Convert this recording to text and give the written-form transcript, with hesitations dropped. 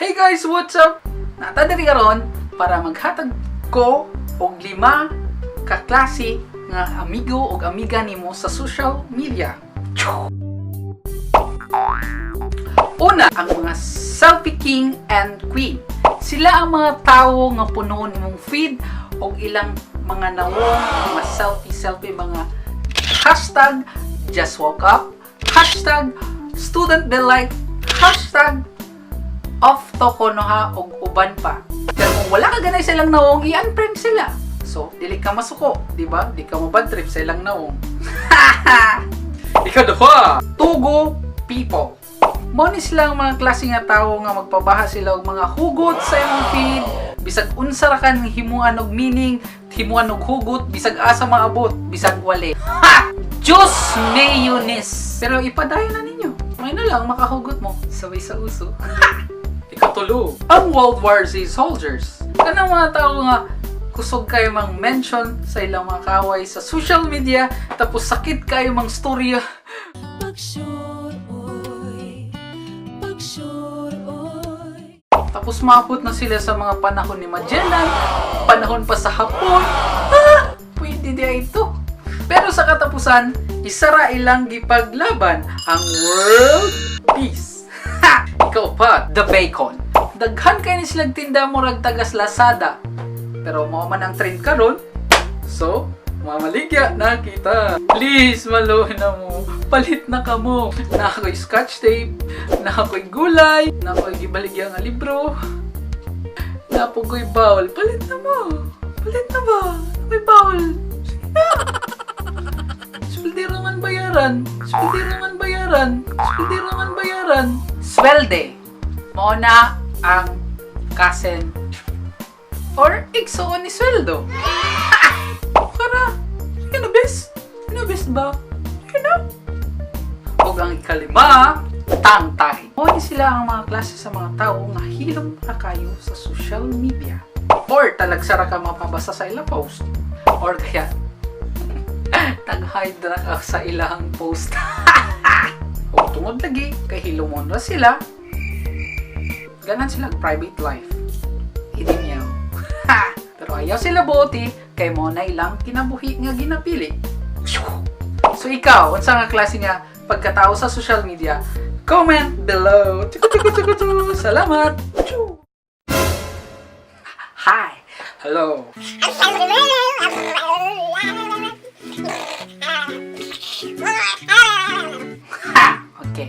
Hey guys, what's up? Natadari karon para maghatag ko og 5 ka klase nga amigo og amiga nimo sa social media. Una, ang mga selfie king and queen. Sila ang mga tao nga puno nimong feed og ilang mga nawong mga selfie, mga hashtag just woke up, hashtag student delight, hashtag off to konoha og uban pa. Pero kung wala ka ganay silang nawong, i-unfriend sila. So, dili ka masuko, di ba? Di ka mo bad trip sa ilang nawong. Ikadua, Tugo people. Mo ni sila ang mga klase nga tao nga magpabaha sila og mga hugot sa imong feed. Bisag unsa ra kan himuan og meaning, himuan og hugot, bisag asa maabot, bisag wali. Ha! Diyos mayonnaise. Pero ipadayon na ninyo. May na lang makahugot mo. Sabay sa uso. Ikatulo, ang World War Z soldiers. Kanang mga tao nga kusog kayo mang mention sa ilang mga kaway sa social media, tapos sakit kayo mang storya. Tapos maabot na sila sa mga panahon ni Magellan, panahon pa sa Hapon. Pwede dia ito. Pero sa katapusan, isara ilang gipaglaban ang world peace. Ikaw pa, the bacon. Daghan kayo ni silang tinda mo rag tagas Lazada. Pero mao man ang trend karon. So, mamaligya na kita. Please, maluhin na mo. Palit na ka mo. Na ako'y scotch tape. Na ako'y gulay. Na ako'y gibaligya nga libro. Na ako'y bowl. Palit na mo. Palit na ba? Ako'y bowl. Sige na. Swelde raman bayaran. Swelde raman bayaran. Swelde raman bayaran. Swelde. Mo na ang kasen or igsoon ni sweldo. Kara, inubis? Inubis ba? Ina? O ang ikalima, tangtay. O ni sila ang mga klase sa mga tao nga hilom na kayo sa social media. Or talagsara ka mapabasa sa ilang post. Or kaya, tag-hide na ka sa ilang post. O tungod lagi, kay hilomon na sila. Ganan silang private life. Hindi niya. Pero ayaw sila buti, kay mo na ilang kinabuhi nga ginapili. So ikaw, unsa nga klase nga pagkatao sa social media? Comment below. Salamat. Hi. Hello. Ha, okay.